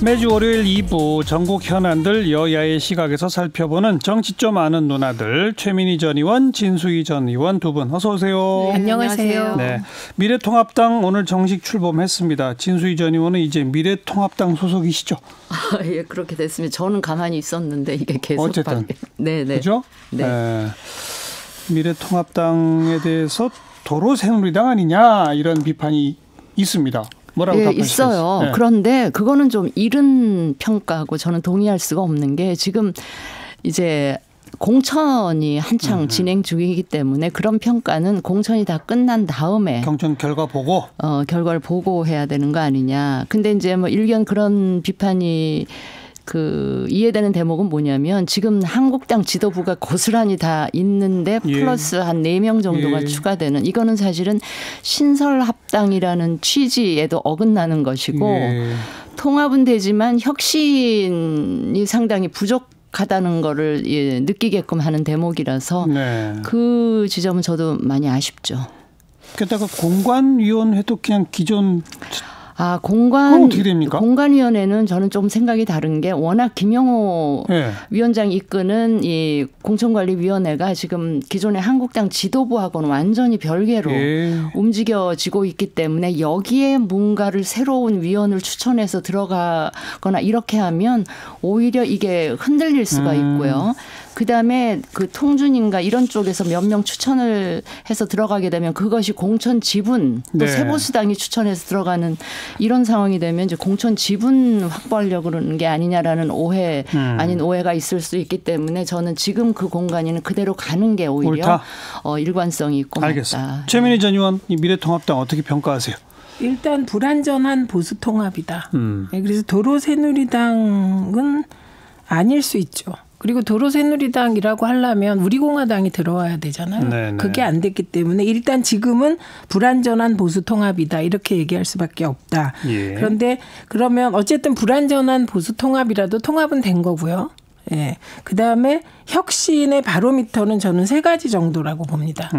매주 월요일 2부 전국 현안들 여야의 시각에서 살펴보는 정치 좀 아는 누나들 최민희 전 의원, 진수희 전 의원 두 분 어서 오세요. 네, 안녕하세요. 네, 미래통합당 오늘 정식 출범했습니다. 진수희 전 의원은 이제 미래통합당 소속이시죠? 예, 그렇게 됐습니다. 저는 가만히 있었는데 이게 계속 어쨌든 네, 그죠? 네. 미래통합당에 대해서 도로 새누리당 아니냐 이런 비판이 있습니다. 뭐라고 답하시겠어요? 있어요. 네. 그런데 그거는 좀 이른 평가하고 저는 동의할 수가 없는 게 지금 이제 공천이 한창 진행 중이기 때문에 그런 평가는 공천이 다 끝난 다음에 경선 결과 보고 결과를 보고 해야 되는 거 아니냐. 근데 이제 뭐 일견 그런 비판이 이해되는 대목은 뭐냐면 지금 한국당 지도부가 고스란히 다 있는데 플러스 한 4명 정도가 추가되는 이거는 사실은 신설합당이라는 취지에도 어긋나는 것이고 통합은 되지만 혁신이 상당히 부족하다는 거를 느끼게끔 하는 대목이라서 그 지점은 저도 많이 아쉽죠. 게다가 공관위원회도 그냥 기존 어떻게 됩니까? 공관위원회는 저는 좀 생각이 다른 게 워낙 김영호 위원장이 이끄는 이 공천관리위원회가 지금 기존의 한국당 지도부하고는 완전히 별개로 움직여지고 있기 때문에 여기에 뭔가를 새로운 위원을 추천해서 들어가거나 이렇게 하면 오히려 이게 흔들릴 수가 있고요. 그다음에 그 통준인가 이런 쪽에서 몇 명 추천을 해서 들어가게 되면 그것이 공천 지분 또 세보수당이 추천해서 들어가는 이런 상황이 되면 이제 공천 지분 확보하려고 그러는 게 아니냐라는 오해 아닌 오해가 있을 수 있기 때문에 저는 지금 그 공간에는 그대로 가는 게 오히려 일관성이 있고 알겠습니다. 맞다. 최민희 전 의원 이 미래통합당 어떻게 평가하세요? 일단 불완전한 보수통합이다. 그래서 도로새누리당은 아닐 수 있죠. 그리고 도로새누리당이라고 하려면 우리공화당이 들어와야 되잖아요. 네네. 그게 안 됐기 때문에 일단 지금은 불완전한 보수통합이다. 이렇게 얘기할 수밖에 없다. 그런데 그러면 어쨌든 불완전한 보수통합이라도 통합은 된 거고요. 그다음에 혁신의 바로미터는 저는 3가지 정도라고 봅니다.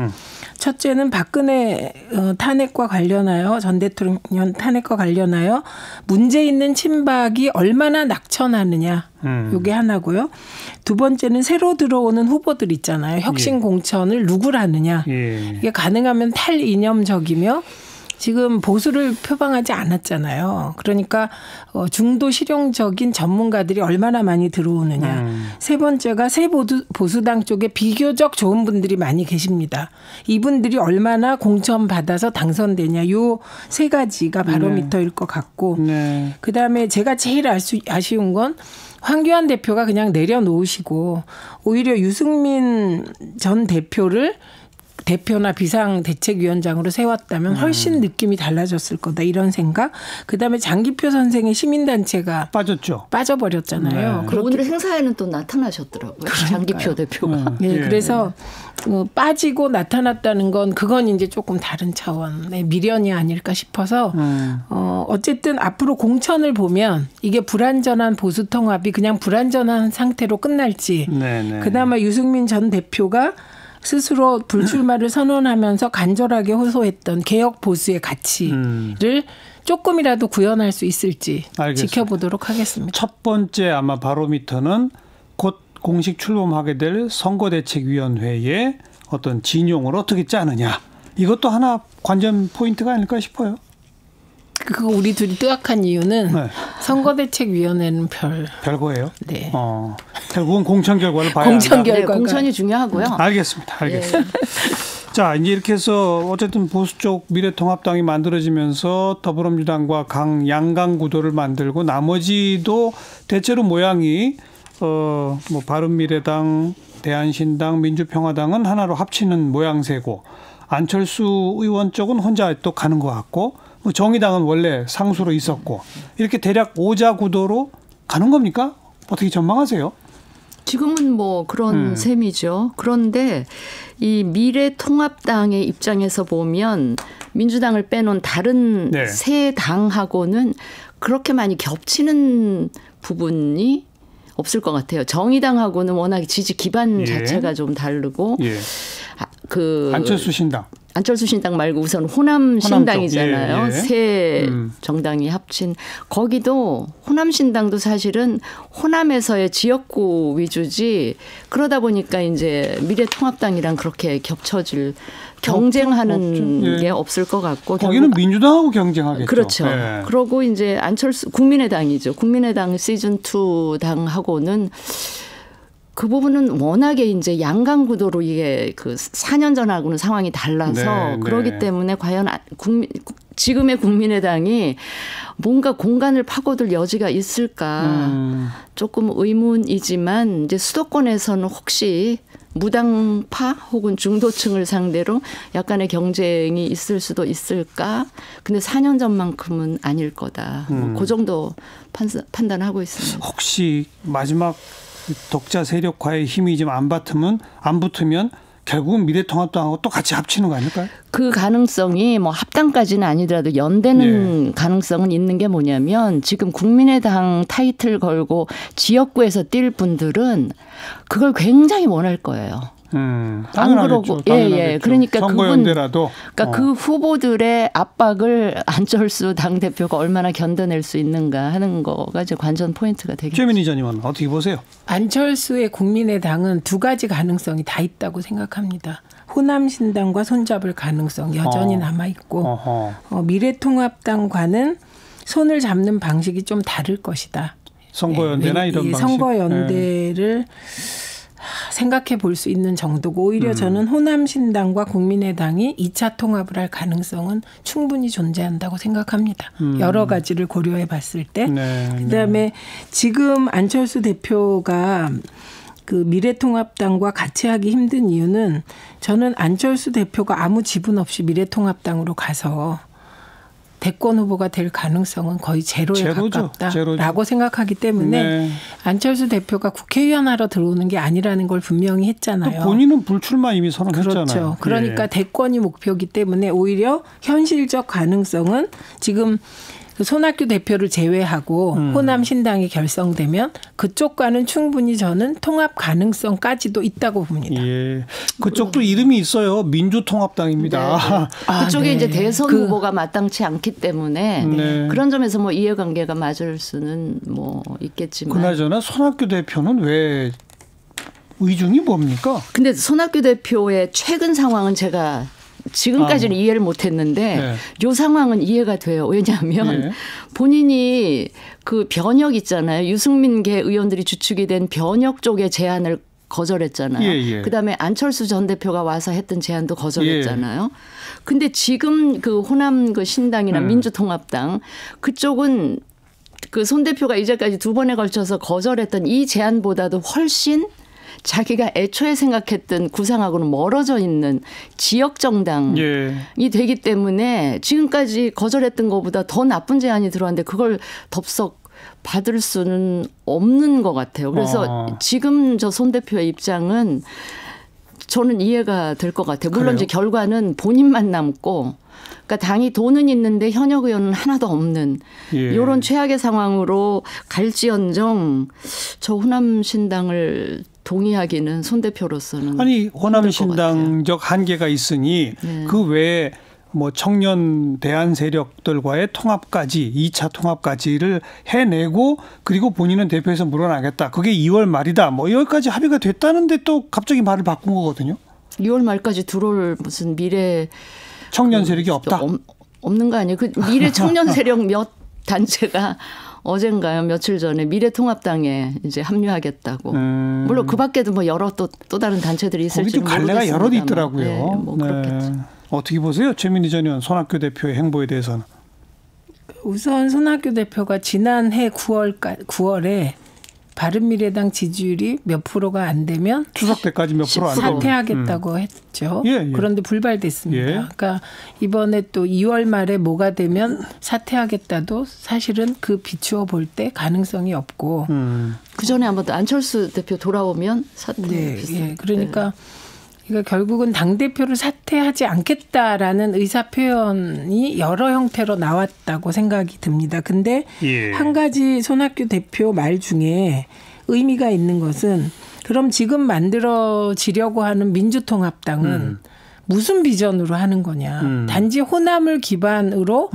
첫째는 박근혜 탄핵과 관련하여 전 대통령 탄핵과 관련하여 문제 있는 친박이 얼마나 낙천하느냐. 이게 하나고요. 두 번째는 새로 들어오는 후보들 있잖아요. 혁신 공천을 누구라느냐. 이게 가능하면 탈이념적이며 지금 보수를 표방하지 않았잖아요. 그러니까 중도 실용적인 전문가들이 얼마나 많이 들어오느냐. 세 번째가 새 보수당 쪽에 비교적 좋은 분들이 많이 계십니다. 이분들이 얼마나 공천 받아서 당선되냐. 요 3가지가 바로미터일 것 같고 그다음에 제가 제일 아쉬운 건 황교안 대표가 그냥 내려놓으시고 오히려 유승민 전 대표를 대표나 비상대책위원장으로 세웠다면 훨씬 느낌이 달라졌을 거다 이런 생각. 그다음에 장기표 선생의 시민단체가 빠져버렸잖아요. 오늘 행사에는 또 나타나셨더라고요. 장기표 대표가. 그래서 빠지고 나타났다는 건 그건 이제 조금 다른 차원의 미련이 아닐까 싶어서 어쨌든 앞으로 공천을 보면 이게 불완전한 보수통합이 그냥 불완전한 상태로 끝날지 그나마 유승민 전 대표가 스스로 불출마를 선언하면서 간절하게 호소했던 개혁 보수의 가치를 조금이라도 구현할 수 있을지 지켜보도록 하겠습니다. 첫 번째 아마 바로미터는 곧 공식 출범하게 될 선거대책위원회의 어떤 진용을 어떻게 짜느냐. 이것도 하나 관전 포인트가 아닐까 싶어요. 그거 우리 둘이 뜨악한 이유는 선거대책위원회는 별거예요. 네. 결국은 공천 결과를 봐야 한다. 공천이 중요하고요. 알겠습니다. 자, 이제 이렇게 해서 어쨌든 보수 쪽 미래통합당이 만들어지면서 더불어민주당과 양강 구도를 만들고 나머지도 대체로 모양이 뭐 바른미래당, 대한신당, 민주평화당은 하나로 합치는 모양새고 안철수 의원 쪽은 혼자 또 가는 것 같고 정의당은 원래 상수로 있었고 이렇게 대략 5자 구도로 가는 겁니까? 어떻게 전망하세요? 지금은 뭐 그런 셈이죠. 그런데 이 미래통합당의 입장에서 보면 민주당을 빼놓은 다른 세 당하고는 그렇게 많이 겹치는 부분이 없을 것 같아요. 정의당하고는 워낙 지지 기반 자체가 좀 다르고 안철수 신당. 안철수 신당 말고 우선 호남 신당이잖아요. 예. 새 정당이 합친. 거기도 호남 신당도 사실은 호남에서의 지역구 위주지 그러다 보니까 이제 미래통합당이랑 그렇게 겹쳐질 경쟁하는 게 없을 것 같고. 거기는 민주당하고 경쟁하겠죠. 그렇죠. 예. 그러고 이제 안철수 국민의당이죠. 국민의당 시즌2 당하고는 그 부분은 워낙에 이제 양강 구도로 이게 그 4년 전하고는 상황이 달라서 그러기 때문에 과연 지금의 국민의당이 뭔가 공간을 파고들 여지가 있을까 조금 의문이지만 이제 수도권에서는 혹시 무당파 혹은 중도층을 상대로 약간의 경쟁이 있을 수도 있을까? 근데 4년 전만큼은 아닐 거다. 뭐 그 정도 판단하고 있습니다. 혹시 마지막 독자 세력화의 힘이 좀 안 붙으면 결국은 미래통합당하고 또 같이 합치는 거 아닐까요? 그 가능성이 뭐 합당까지는 아니더라도 연대는 가능성은 있는 게 뭐냐면 지금 국민의당 타이틀 걸고 지역구에서 뛸 분들은 그걸 굉장히 원할 거예요. 안 그러고 그러니까 선거연대라도 그 후보들의 압박을 안철수 당 대표가 얼마나 견뎌낼 수 있는가 하는 거가 이제 관전 포인트가 되겠죠. 최민희 전임은 어떻게 보세요? 안철수의 국민의당은 두 가지 가능성이 다 있다고 생각합니다. 호남 신당과 손잡을 가능성 여전히 남아 있고 미래통합당과는 손을 잡는 방식이 좀 다를 것이다. 선거연대나 이런 방식. 선거연대를 생각해 볼 수 있는 정도고 오히려 저는 호남신당과 국민의당이 2차 통합을 할 가능성은 충분히 존재한다고 생각합니다. 여러 가지를 고려해 봤을 때. 그다음에 지금 안철수 대표가 그 미래통합당과 같이 하기 힘든 이유는 저는 안철수 대표가 아무 지분 없이 미래통합당으로 가서 대권 후보가 될 가능성은 거의 제로에 가깝다라고 생각하기 때문에 안철수 대표가 국회의원 하러 들어오는 게 아니라는 걸 분명히 했잖아요. 본인은 불출마 이미 선언했잖아요. 그렇죠. 그러니까 대권이 목표이기 때문에 오히려 현실적 가능성은 지금 손학규 대표를 제외하고 호남 신당이 결성되면 그쪽과는 충분히 저는 통합 가능성까지도 있다고 봅니다. 그쪽도 이름이 있어요. 민주통합당입니다. 그쪽에 이제 대선 후보가 마땅치 않기 때문에 그런 점에서 뭐 이해관계가 맞을 수는 뭐 있겠지만. 그나저나 손학규 대표는 왜 의중이 뭡니까? 근데 손학규 대표의 최근 상황은 제가 지금까지는 이해를 못했는데 이 상황은 이해가 돼요. 왜냐하면 본인이 그 변혁 있잖아요. 유승민계 의원들이 주축이 된 변혁 쪽의 제안을 거절했잖아요. 그다음에 안철수 전 대표가 와서 했던 제안도 거절했잖아요. 근데 지금 그 호남 그 신당이나 민주통합당 그쪽은 그 손 대표가 이제까지 두 번에 걸쳐서 거절했던 이 제안보다도 훨씬 자기가 애초에 생각했던 구상하고는 멀어져 있는 지역 정당이 되기 때문에 지금까지 거절했던 것보다 더 나쁜 제안이 들어왔는데 그걸 덥석 받을 수는 없는 것 같아요. 그래서 지금 저 손 대표의 입장은 저는 이해가 될 것 같아요. 물론 이제 결과는 본인만 남고 그러니까 당이 돈은 있는데 현역 의원은 하나도 없는 이런 최악의 상황으로 갈지언정 저 호남 신당을 동의하기는 손 대표로서는 아니 호남 신당적 한계가 있으니 그 외에 뭐 청년 대안 세력들과의 통합까지 2차 통합까지를 해내고 그리고 본인은 대표에서 물러나겠다. 그게 2월 말이다. 뭐 2월까지 합의가 됐다는데 또 갑자기 말을 바꾼 거거든요. 2월 말까지 들어올 무슨 미래 청년 세력이 없다. 없는 거 아니에요? 그 미래 청년 세력 몇 단체가 어젠가요 며칠 전에 미래통합당에 이제 합류하겠다고. 물론 그 밖에도 뭐 여러 또 다른 단체들이 있을지는 모르겠습니다. 갈래가 여러 있더라고요. 뭐 그렇겠죠. 어떻게 보세요? 최민희 전 의원 손학규 대표의 행보에 대해서는. 우선 손학규 대표가 지난해 9월에 바른미래당 지지율이 몇 프로가 안 되면 추석 때까지 몇 프로 안 되면 사퇴하겠다고 했죠. 그런데 불발됐습니다. 그러니까 이번에 또 2월 말에 뭐가 되면 사퇴하겠다도 사실은 그 비추어 볼 때 가능성이 없고 그 전에 한번 안철수 대표 돌아오면 사퇴. 그러니까 결국은 당대표를 사퇴하지 않겠다라는 의사표현이 여러 형태로 나왔다고 생각이 듭니다. 근데 한 가지 손학규 대표 말 중에 의미가 있는 것은 그럼 지금 만들어지려고 하는 민주통합당은 무슨 비전으로 하는 거냐. 단지 호남을 기반으로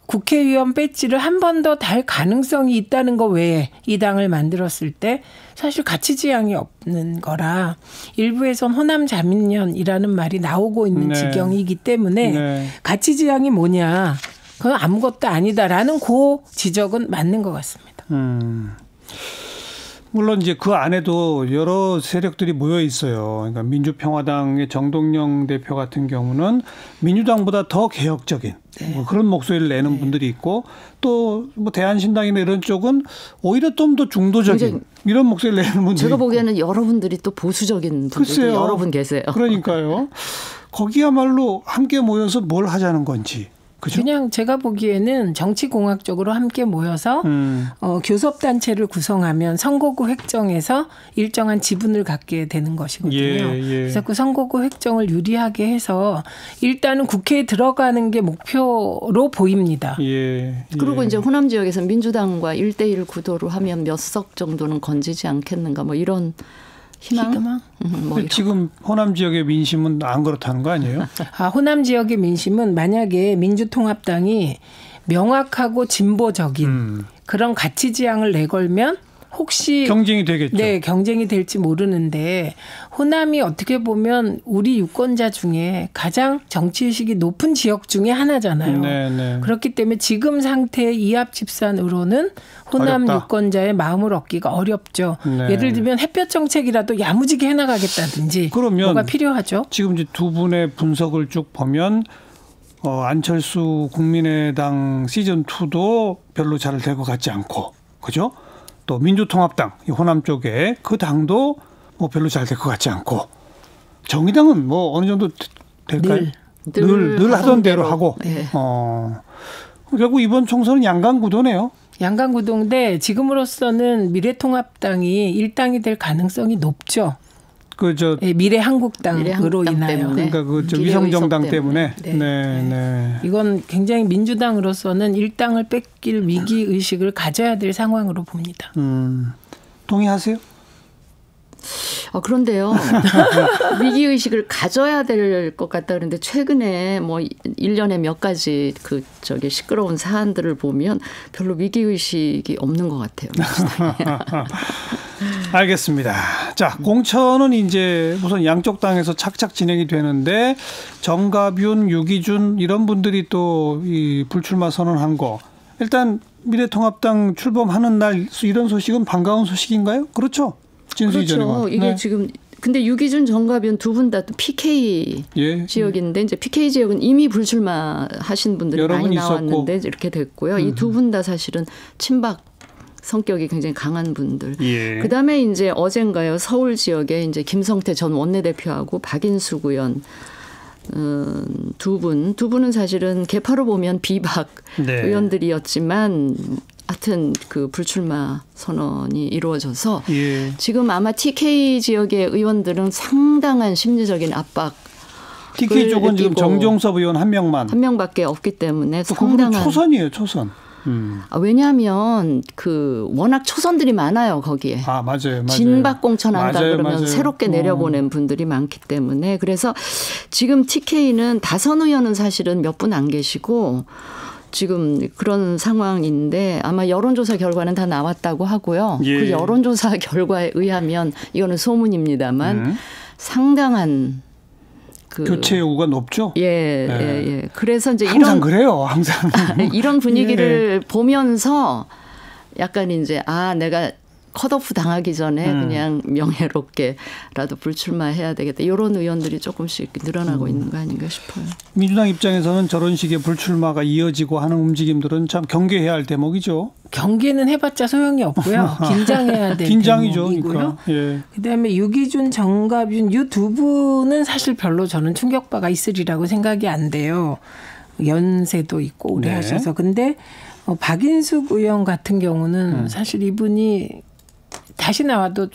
국회의원 배지를 한 번 더 달 가능성이 있다는 거 외에 이 당을 만들었을 때 사실 가치지향이 없는 거라 일부에선 호남 자민련이라는 말이 나오고 있는 지경이기 때문에 가치지향이 뭐냐. 그건 아무것도 아니다라는 그 지적은 맞는 것 같습니다. 물론 이제 그 안에도 여러 세력들이 모여 있어요. 그러니까 민주평화당의 정동영 대표 같은 경우는 민주당보다 더 개혁적인 뭐 그런 목소리를 내는 분들이 있고 또 뭐 대한신당이나 이런 쪽은 오히려 좀 더 중도적인 이런 목소리를 내는 분들이 제가 보기에는 여러분들이 또 보수적인 분들이 여러 분 계세요. 그러니까요. 거기야말로 함께 모여서 뭘 하자는 건지. 그죠? 그냥 제가 보기에는 정치공학적으로 함께 모여서 교섭단체를 구성하면 선거구 획정에서 일정한 지분을 갖게 되는 것이거든요. 그래서 그 선거구 획정을 유리하게 해서 일단은 국회에 들어가는 게 목표로 보입니다. 그리고 이제 호남 지역에서 민주당과 1대1 구도로 하면 몇 석 정도는 건지지 않겠는가 뭐 이런 희망? 뭐 지금 호남 지역의 민심은 안 그렇다는 거 아니에요? 호남 지역의 민심은 만약에 민주통합당이 명확하고 진보적인 그런 가치지향을 내걸면 혹시 경쟁이 되겠죠. 네, 경쟁이 될지 모르는데 호남이 어떻게 보면 우리 유권자 중에 가장 정치의식이 높은 지역 중에 하나잖아요. 그렇기 때문에 지금 상태의 이합집산으로는 호남 어렵다. 유권자의 마음을 얻기가 어렵죠. 예를 들면 햇볕 정책이라도 야무지게 해나가겠다든지 그러면 뭐가 필요하죠. 지금 이제 두 분의 분석을 쭉 보면 안철수 국민의당 시즌2도 별로 잘 될 것 같지 않고 그죠? 또 민주통합당 호남 쪽에 그 당도 뭐 별로 잘 될 것 같지 않고 정의당은 뭐 어느 정도 될까요? 늘 하던 대로 하고 결국 이번 총선은 양강구도네요. 양강구도인데 지금으로서는 미래통합당이 일당이 될 가능성이 높죠. 미래한국당으로 인하여. 그러니까 위성정당 때문에. 이건 굉장히 민주당으로서는 일당을 뺏길 위기의식을 가져야 될 상황으로 봅니다. 동의하세요? 그런데요. 위기의식을 가져야 될 것 같다 그러는데 최근에 뭐 1년에 몇 가지 시끄러운 사안들을 보면 별로 위기의식이 없는 것 같아요. 알겠습니다. 자, 공천은 이제 우선 양쪽 당에서 착착 진행이 되는데 정가윤, 유기준 이런 분들이 또 이 불출마 선언한 거. 일단 미래통합당 출범하는 날 이런 소식은 반가운 소식인가요? 그렇죠? 그렇죠. 이게 지금 근데 유기준, 정가윤 두 분 다 또 PK 지역인데 이제 PK 지역은 이미 불출마하신 분들이 많이 나왔는데 이렇게 됐고요. 이 두 분 다 사실은 친박 성격이 굉장히 강한 분들. 그다음에 이제 어젠가요 서울 지역에 이제 김성태 전 원내대표하고 박인숙 의원 두 분은 사실은 개파로 보면 비박 의원들이었지만. 하여튼 불출마 선언이 이루어져서 지금 아마 TK 지역의 의원들은 상당한 심리적인 압박. TK 쪽은 지금 정종섭 의원 한 명밖에 없기 때문에 상당한. 초선이에요, 초선. 왜냐하면 워낙 초선들이 많아요 거기에. 맞아요. 진박 공천한다 그러면 새롭게 내려보낸 분들이 많기 때문에 그래서 지금 TK는 다선 의원은 사실은 몇 분 안 계시고. 지금 그런 상황인데 아마 여론조사 결과는 다 나왔다고 하고요. 그 여론조사 결과에 의하면 이거는 소문입니다만 상당한 교체 요구가 높죠. 그래서 이제 항상 그래요. 항상 이런 분위기를 보면서 약간 이제 내가 컷오프 당하기 전에 그냥 명예롭게라도 불출마해야 되겠다. 이런 의원들이 조금씩 늘어나고 있는 거 아닌가 싶어요. 민주당 입장에서는 저런 식의 불출마가 이어지고 하는 움직임들은 참 경계해야 할 대목이죠. 경계는 해봤자 소용이 없고요. 긴장해야 될 대목이고요. 그다음에 유기준, 정가윤 이 두 분은 사실 별로 저는 충격파가 있으리라고 생각이 안 돼요. 연세도 있고 오래 하셔서. 근데 박인숙 의원 같은 경우는 사실 이분이 다시 나와도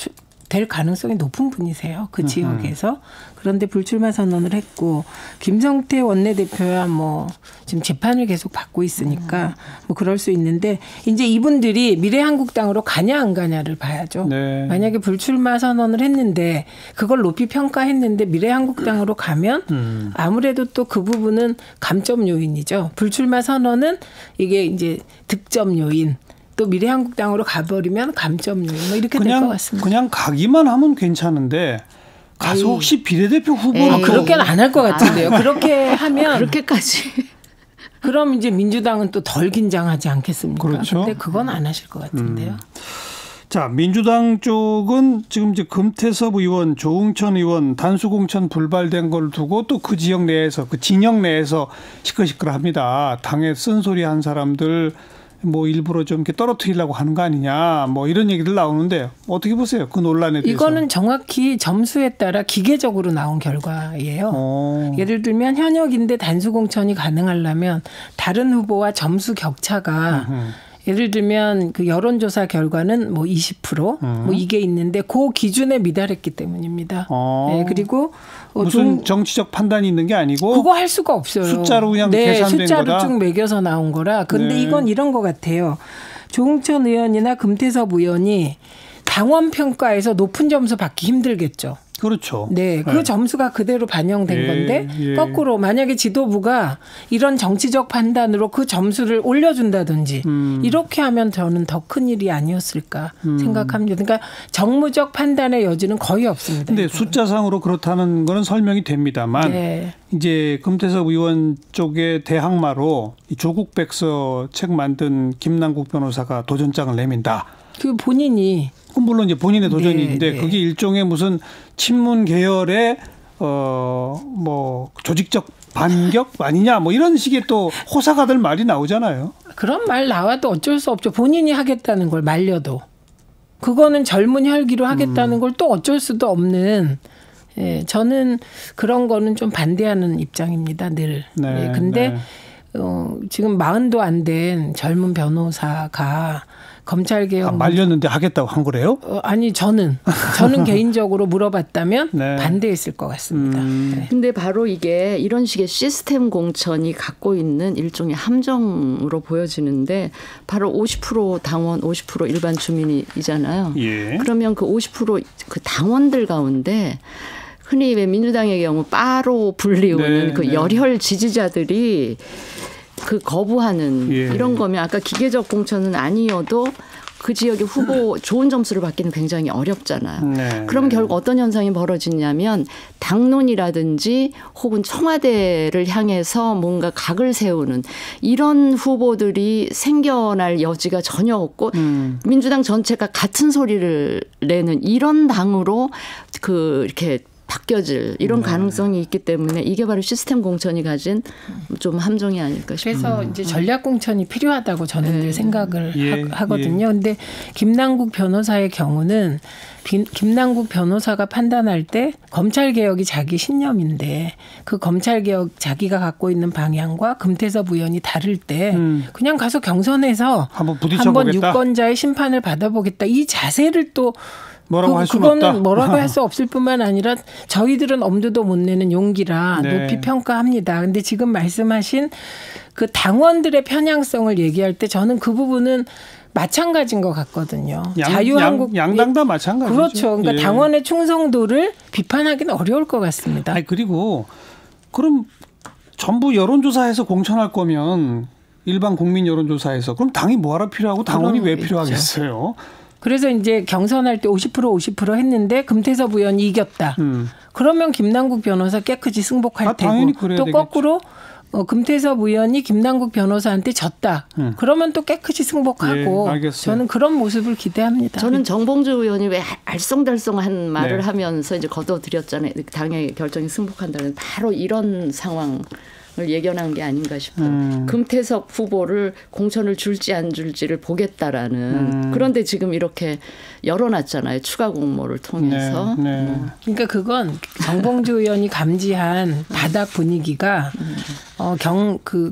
될 가능성이 높은 분이세요. 그 지역에서. 그런데 불출마 선언을 했고 김성태 원내대표야 뭐 지금 재판을 계속 받고 있으니까 뭐 그럴 수 있는데 이제 이분들이 미래한국당으로 가냐 안 가냐를 봐야죠. 네. 만약에 불출마 선언을 했는데 그걸 높이 평가했는데 미래한국당으로 가면 아무래도 또 그 부분은 감점 요인이죠. 불출마 선언은 이게 이제 득점 요인. 또 미래한국당으로 가버리면 감점 요인 뭐 이렇게 될 것 같습니다. 그냥 가기만 하면 괜찮은데 가서 혹시 비례대표 후보로 그렇게는 안 할 것 같은데요. 그렇게 하면 그렇게까지 그럼 이제 민주당은 또 덜 긴장하지 않겠습니까? 그렇죠. 근데 그건 안 하실 것 같은데요. 자, 민주당 쪽은 지금 이제 금태섭 의원, 조응천 의원 단수공천 불발된 걸 두고 또 그 지역 내에서 그 진영 내에서 시끌시끌합니다. 당에 쓴소리한 사람들 뭐 일부러 좀 이렇게 떨어뜨리려고 하는 거 아니냐 뭐 이런 얘기들 나오는데 어떻게 보세요? 그 논란에 대해서. 이거는 정확히 점수에 따라 기계적으로 나온 결과예요. 예를 들면 현역인데 단수공천이 가능하려면 다른 후보와 점수 격차가 예를 들면 그 여론조사 결과는 뭐 20% 뭐 이게 있는데 그 기준에 미달했기 때문입니다. 네, 그리고 무슨 정치적 판단이 있는 게 아니고 그거 할 수가 없어요. 숫자로 그냥 계산된 숫자로 거다. 쭉 매겨서 나온 거라. 근데 이건 이런 것 같아요. 조응천 의원이나 금태섭 의원이 당원 평가에서 높은 점수 받기 힘들겠죠. 그렇죠. 네, 그 점수가 그대로 반영된 건데 거꾸로 만약에 지도부가 이런 정치적 판단으로 그 점수를 올려준다든지 이렇게 하면 저는 더 큰 일이 아니었을까 생각합니다. 그러니까 정무적 판단의 여지는 거의 없습니다. 그런데 숫자상으로 그렇다는 거는 설명이 됩니다만 이제 금태섭 의원 쪽의 대항마로 조국 백서 책 만든 김남국 변호사가 도전장을 내민다. 그 본인이 그럼 물론 이제 본인의 도전인데 그게 일종의 무슨 친문 계열의 뭐 조직적 반격 아니냐 뭐 이런 식의 또 호사가들 말이 나오잖아요. 그런 말 나와도 어쩔 수 없죠. 본인이 하겠다는 걸 말려도 그거는 젊은 혈기로 하겠다는 걸 또 어쩔 수도 없는. 저는 그런 거는 좀 반대하는 입장입니다. 늘. 근데 지금 40도 안 된 젊은 변호사가 검찰개혁 말렸는데 하겠다고 한 거래요? 아니 저는 개인적으로 물어봤다면 반대했을 것 같습니다. 근데 바로 이게 이런 식의 시스템 공천이 갖고 있는 일종의 함정으로 보여지는데 바로 50% 당원 50% 일반 주민이잖아요. 그러면 그 50% 그 당원들 가운데 흔히 왜 민주당의 경우 빠로 불리우는 그 열혈 지지자들이 그 거부하는 이런 거면 아까 기계적 공천은 아니어도 그 지역의 후보 좋은 점수를 받기는 굉장히 어렵잖아요. 그럼 결국 어떤 현상이 벌어지냐면 당론이라든지 혹은 청와대를 향해서 뭔가 각을 세우는 이런 후보들이 생겨날 여지가 전혀 없고 민주당 전체가 같은 소리를 내는 이런 당으로 그 이렇게 바뀌어질 이런 가능성이 있기 때문에 이게 바로 시스템 공천이 가진 좀 함정이 아닐까 싶습니다. 그래서 이제 전략 공천이 필요하다고 저는 생각을 하거든요. 그런데 김남국 변호사의 경우는 김남국 변호사가 판단할 때 검찰개혁이 자기 신념인데 그 검찰개혁 자기가 갖고 있는 방향과 금태섭 의원이 다를 때 그냥 가서 경선에서 한번 유권자의 심판을 받아보겠다. 이 자세를 또 뭐라고 할 수는 없다. 그거는 뭐라고 할 수 없을 뿐만 아니라 저희들은 엄두도 못 내는 용기라 높이 평가합니다. 그런데 지금 말씀하신 그 당원들의 편향성을 얘기할 때 저는 그 부분은 마찬가지인 것 같거든요. 자유한국 양당 다 마찬가지죠. 그렇죠. 그러니까 당원의 충성도를 비판하기는 어려울 것 같습니다. 그리고 그럼 전부 여론조사에서 공천할 거면 일반 국민 여론조사에서 그럼 당이 뭐하러 필요하고 당원이 왜 필요하겠어요? 그래서 이제 경선할 때 50% 했는데 금태섭 의원이 이겼다. 그러면 김남국 변호사 깨끗이 승복할 테고 또 거꾸로 금태섭 의원이 김남국 변호사한테 졌다. 그러면 또 깨끗이 승복하고 저는 그런 모습을 기대합니다. 저는 정봉주 의원이 왜 알쏭달쏭한 말을 하면서 이제 거둬들였잖아요. 당의 결정이 승복한다는 바로 이런 상황. 을 예견한 게 아닌가 싶어요. 금태섭 후보를 공천을 줄지 안 줄지를 보겠다라는. 그런데 지금 이렇게 열어놨잖아요. 추가 공모를 통해서. 그러니까 그건 정봉주 의원이 감지한 바닥 분위기가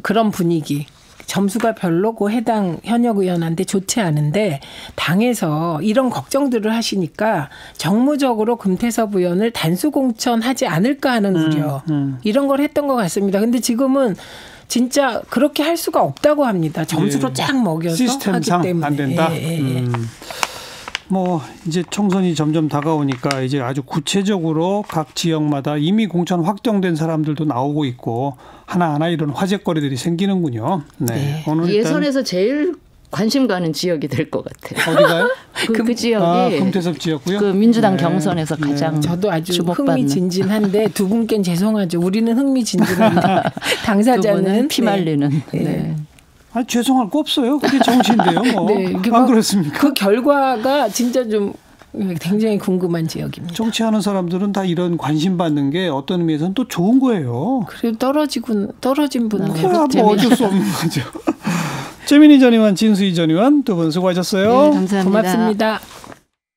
그런 분위기. 점수가 별로고 해당 현역 의원한테 좋지 않은데 당에서 이런 걱정들을 하시니까 정무적으로 금태섭 의원을 단수 공천하지 않을까 하는 우려 이런 걸 했던 것 같습니다. 근데 지금은 진짜 그렇게 할 수가 없다고 합니다. 점수로 쫙 먹여서 시스템상 하기 때문에. 안 된다. 뭐 이제 총선이 점점 다가오니까 이제 아주 구체적으로 각 지역마다 이미 공천 확정된 사람들도 나오고 있고 하나하나 이런 화제거리들이 생기는군요. 네. 오늘 예선에서 제일 관심 가는 지역이 될 것 같아요. 어디가요? 그 지역이 금태섭 지역고요. 그 민주당 경선에서 가장 저도 아주 주목받는. 흥미진진한데 두 분께는 죄송하죠. 우리는 흥미진진합니다. 당사자는 피말리는. 네. 네. 아, 죄송할 거 없어요. 그게 정치인데요. 뭐. 네, 안 그렇습니까? 그 결과가 진짜 좀 굉장히 궁금한 지역입니다. 정치하는 사람들은 다 이런 관심 받는 게 어떤 의미에서는 또 좋은 거예요. 그리고 떨어진 분은 뭐 어쩔 수 없는 거죠. 최민희 전 의원, 진수희 전 의원 두 분 수고하셨어요. 네, 감사합니다. 고맙습니다.